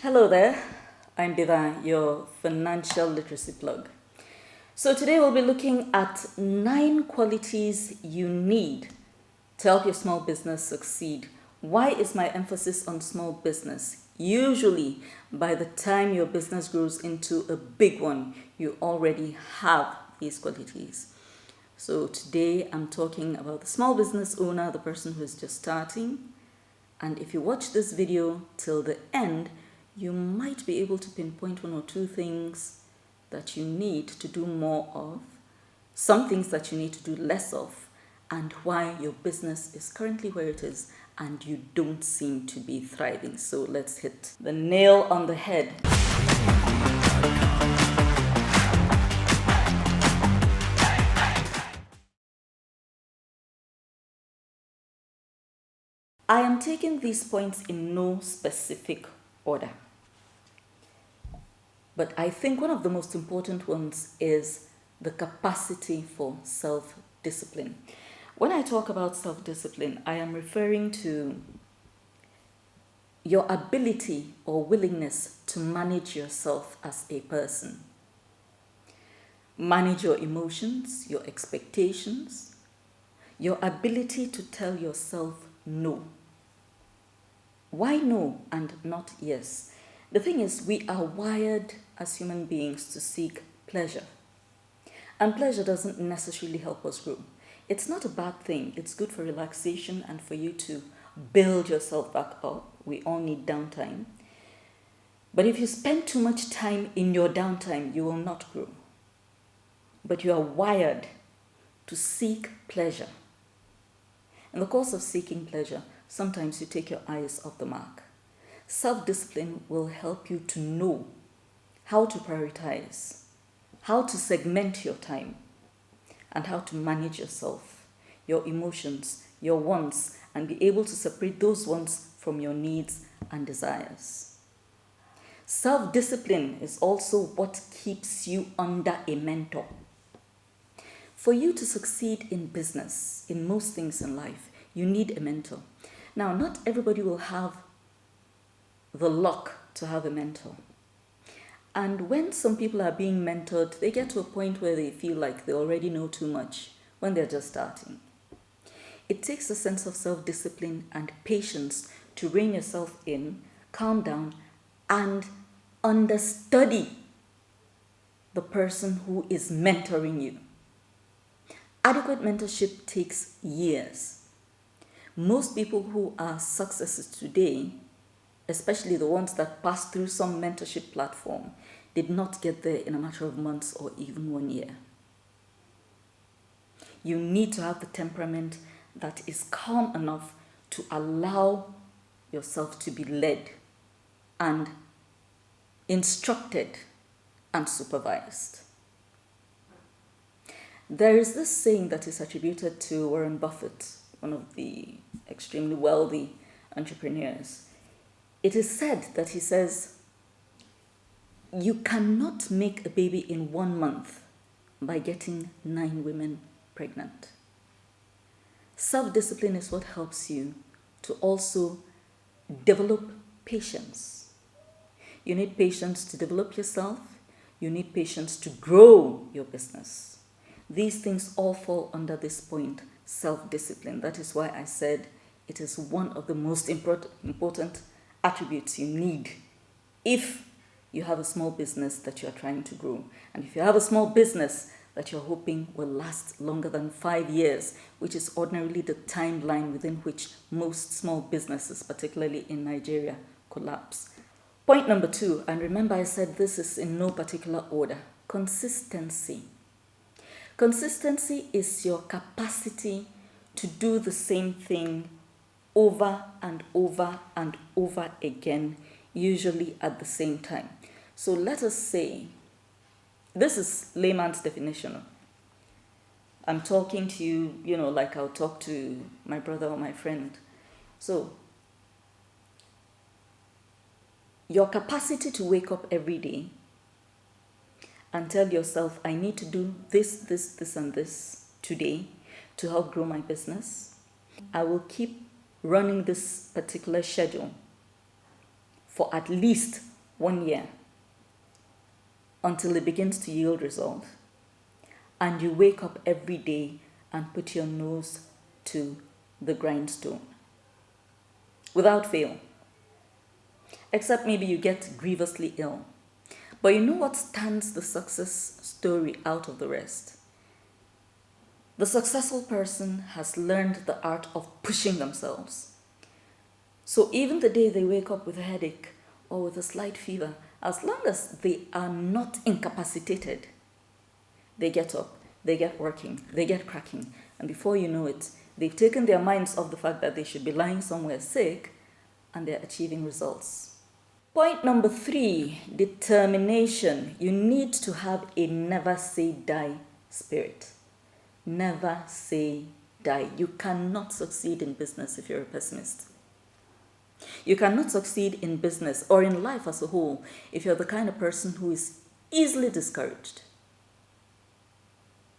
Hello there, I'm Biva, your financial literacy plug. So today we'll be looking at 9 qualities you need to help your small business succeed. Why is my emphasis on small business? Usually, by the time your business grows into a big one, you already have these qualities. So today I'm talking about the small business owner, the person who is just starting. And if you watch this video till the end, you might be able to pinpoint 1 or 2 things that you need to do more of, some things that you need to do less of, and why your business is currently where it is and you don't seem to be thriving. So let's hit the nail on the head. I am taking these points in no specific order. But I think one of the most important ones is the capacity for self-discipline. When I talk about self-discipline, I am referring to your ability or willingness to manage yourself as a person. Manage your emotions, your expectations, your ability to tell yourself no. Why no and not yes? The thing is, we are wired as human beings to seek pleasure. And pleasure doesn't necessarily help us grow. It's not a bad thing. It's good for relaxation and for you to build yourself back up. We all need downtime. But if you spend too much time in your downtime, you will not grow. But you are wired to seek pleasure. In the course of seeking pleasure, sometimes you take your eyes off the mark. Self-discipline will help you to know how to prioritize, how to segment your time, and how to manage yourself, your emotions, your wants, and be able to separate those wants from your needs and desires. Self-discipline is also what keeps you under a mentor. For you to succeed in business, in most things in life, you need a mentor. Now, not everybody will have the luck to have a mentor. And when some people are being mentored, they get to a point where they feel like they already know too much when they're just starting. It takes a sense of self-discipline and patience to rein yourself in, calm down, and understudy the person who is mentoring you. Adequate mentorship takes years. Most people who are successes today, especially the ones that pass through some mentorship platform, did not get there in a matter of months or even 1 year. You need to have the temperament that is calm enough to allow yourself to be led and instructed and supervised. There is this saying that is attributed to Warren Buffett, one of the extremely wealthy entrepreneurs. It is said that he says, you cannot make a baby in 1 month by getting 9 women pregnant. Self-discipline is what helps you to also develop patience. You need patience to develop yourself. You need patience to grow your business. These things all fall under this point, self-discipline. That is why I said it is one of the most important attributes you need if you have a small business that you are trying to grow. And if you have a small business that you're hoping will last longer than 5 years, which is ordinarily the timeline within which most small businesses, particularly in Nigeria, collapse. Point number 2, and remember I said this is in no particular order, consistency. Consistency is your capacity to do the same thing over and over and over again, usually at the same time. So let us say, this is layman's definition. I'm talking to you, like I'll talk to my brother or my friend. So, your capacity to wake up every day and tell yourself, I need to do this, and this today to help grow my business. I will keep running this particular schedule for at least 1 year, until it begins to yield result, and you wake up every day and put your nose to the grindstone without fail, except maybe you get grievously ill. But you know what stands the success story out of the rest? The successful person has learned the art of pushing themselves. So even the day they wake up with a headache or with a slight fever, as long as they are not incapacitated, they get up, they get working, they get cracking, and before you know it, they've taken their minds off the fact that they should be lying somewhere sick, and they're achieving results. Point number 3, determination. You need to have a never say die spirit. Never say die. You cannot succeed in business if you're a pessimist. You cannot succeed in business or in life as a whole if you're the kind of person who is easily discouraged.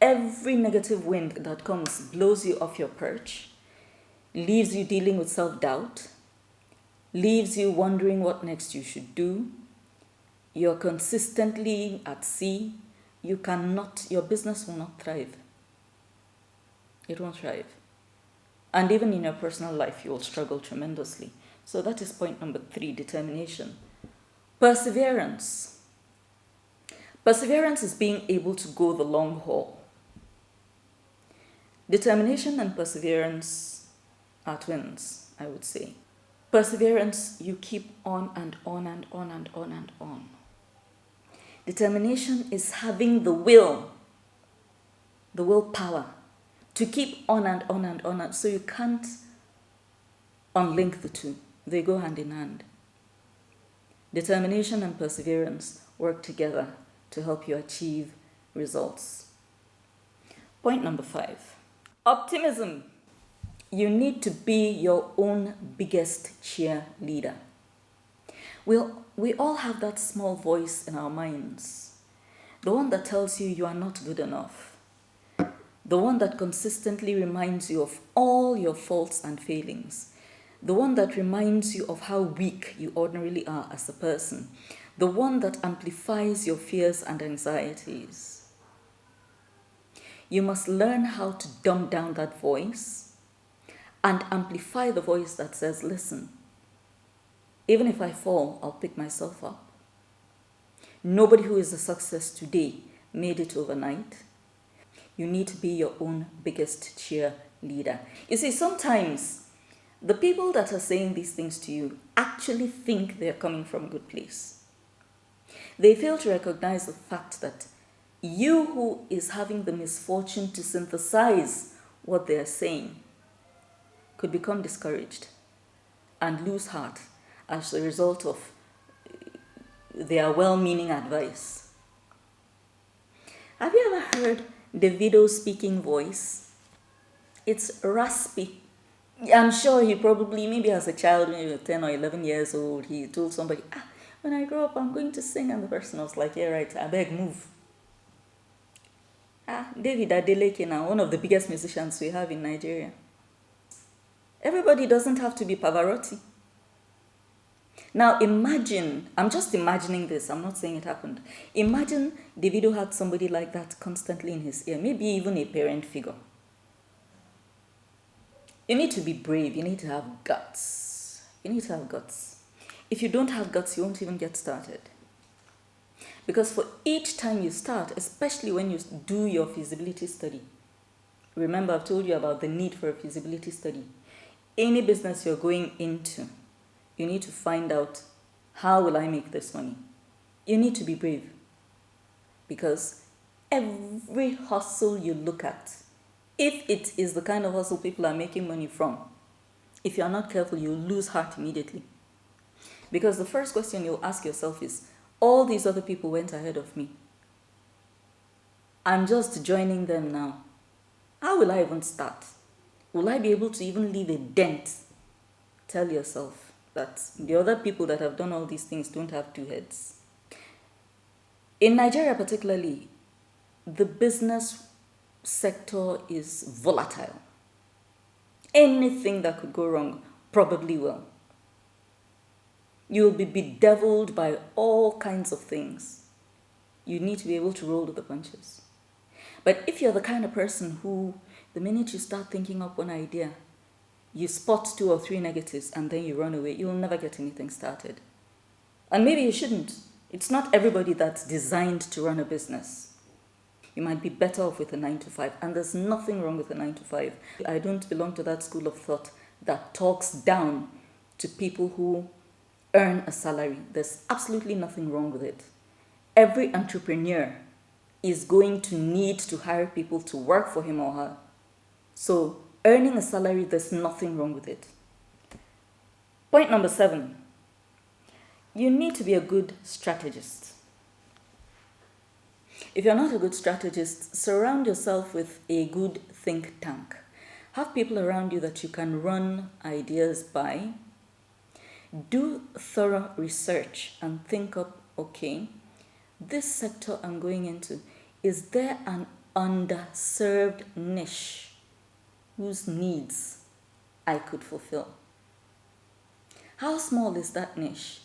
Every negative wind that comes blows you off your perch, leaves you dealing with self-doubt, leaves you wondering what next you should do. You're consistently at sea. Your business will not thrive. It won't thrive. And even in your personal life, you will struggle tremendously. So that is point number 3, determination. Perseverance. Perseverance is being able to go the long haul. Determination and perseverance are twins, I would say. Perseverance, you keep on and on and on and on and on. Determination is having the willpower to keep on and on and on. So you can't unlink the two. They go hand in hand. Determination and perseverance work together to help you achieve results. Point number 5, optimism. You need to be your own biggest cheerleader. We all have that small voice in our minds, the one that tells you are not good enough, the one that consistently reminds you of all your faults and failings, the one that reminds you of how weak you ordinarily are as a person, the one that amplifies your fears and anxieties. You must learn how to dumb down that voice and amplify the voice that says, listen, even if I fall, I'll pick myself up. Nobody who is a success today made it overnight. You need to be your own biggest cheerleader. You see, sometimes the people that are saying these things to you actually think they're coming from a good place. They fail to recognize the fact that you who is having the misfortune to synthesize what they're saying could become discouraged and lose heart as a result of their well-meaning advice. Have you ever heard Davido's speaking voice? It's raspy. I'm sure he probably, maybe as a child, when he was 10 or 11 years old, he told somebody, when I grow up, I'm going to sing. And the person was like, yeah, right, I beg, move. David Adeleke now, one of the biggest musicians we have in Nigeria. Everybody doesn't have to be Pavarotti. Now imagine, I'm just imagining this, I'm not saying it happened. Imagine Davido had somebody like that constantly in his ear, maybe even a parent figure. You need to be brave, you need to have guts. You need to have guts. If you don't have guts, you won't even get started. Because for each time you start, especially when you do your feasibility study, remember I've told you about the need for a feasibility study. Any business you're going into, you need to find out, how will I make this money? You need to be brave. Because every hustle you look at, if it is the kind of hustle people are making money from, if you're not careful, you'll lose heart immediately. Because the first question you'll ask yourself is, all these other people went ahead of me. I'm just joining them now. How will I even start? Will I be able to even leave a dent? Tell yourself that the other people that have done all these things don't have two heads. In Nigeria particularly, the business sector is volatile. Anything that could go wrong probably will. You'll be bedeviled by all kinds of things. You need to be able to roll with the punches. But if you're the kind of person who, the minute you start thinking up one idea, you spot 2 or 3 negatives and then you run away, you'll never get anything started. And maybe you shouldn't. It's not everybody that's designed to run a business. You might be better off with a 9 to 5, and there's nothing wrong with a 9 to 5. I don't belong to that school of thought that talks down to people who earn a salary. There's absolutely nothing wrong with it. Every entrepreneur is going to need to hire people to work for him or her. So earning a salary, there's nothing wrong with it. Point number 7. You need to be a good strategist. If you're not a good strategist, surround yourself with a good think tank. Have people around you that you can run ideas by. Do thorough research and think up, okay, this sector I'm going into, is there an underserved niche whose needs I could fulfill? How small is that niche?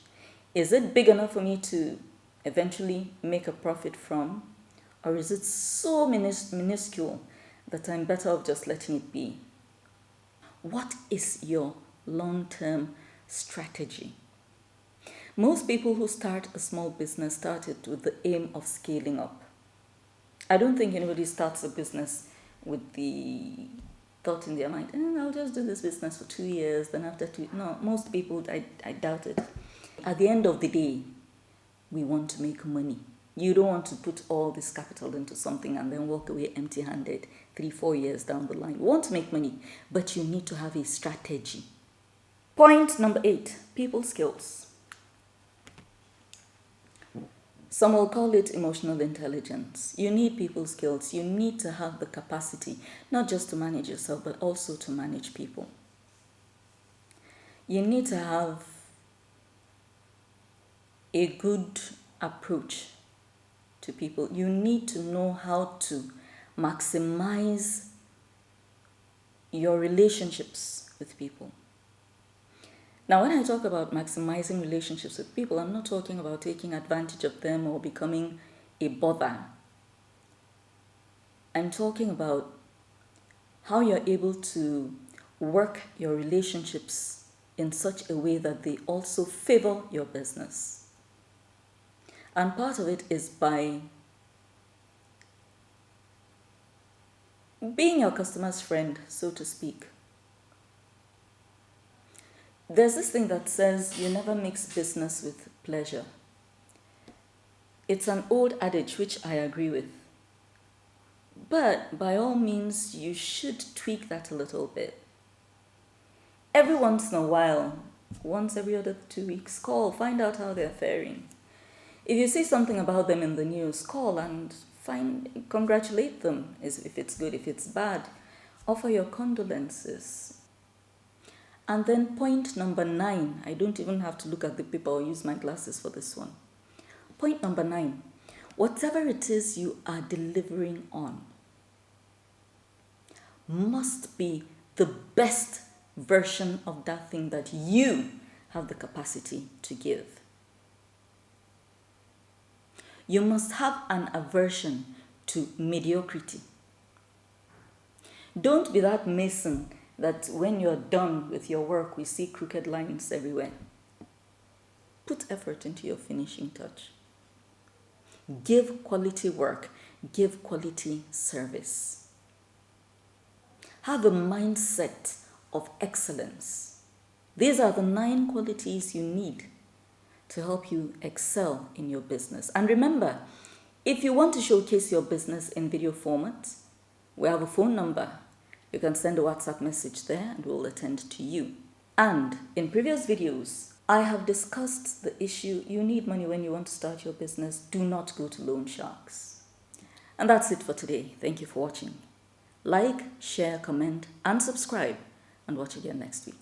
Is it big enough for me to eventually make a profit from? Or is it so minuscule that I'm better off just letting it be? What is your long-term strategy? Most people who start a small business started with the aim of scaling up. I don't think anybody starts a business with the thought in their mind, I'll just do this business for 2 years, then after 2... No, most people, I doubt it. At the end of the day, we want to make money. You don't want to put all this capital into something and then walk away empty-handed 3-4 years down the line. You want to make money, but you need to have a strategy. Point number 8, people skills. Some will call it emotional intelligence. You need people skills. You need to have the capacity, not just to manage yourself, but also to manage people. You need to have a good approach to people. You need to know how to maximize your relationships with people. Now, when I talk about maximizing relationships with people, I'm not talking about taking advantage of them or becoming a bother. I'm talking about how you're able to work your relationships in such a way that they also favor your business. And part of it is by being your customer's friend, so to speak. There's this thing that says you never mix business with pleasure. It's an old adage which I agree with. But by all means, you should tweak that a little bit. Every once in a while, once every other 2 weeks, call, find out how they're faring. If you see something about them in the news, call and congratulate them if it's good. If it's bad, offer your condolences. And then point number 9, I don't even have to look at the paper or use my glasses for this one. Point number 9, whatever it is you are delivering on must be the best version of that thing that you have the capacity to give. You must have an aversion to mediocrity. Don't be that mason that when you're done with your work, we see crooked lines everywhere. Put effort into your finishing touch. Give quality work. Give quality service. Have a mindset of excellence. These are the 9 qualities you need to help you excel in your business. And remember, if you want to showcase your business in video format, we have a phone number. You can send a WhatsApp message there and we'll attend to you. And in previous videos, I have discussed the issue you need money when you want to start your business. Do not go to loan sharks. And that's it for today. Thank you for watching. Like, share, comment, and subscribe, and watch again next week.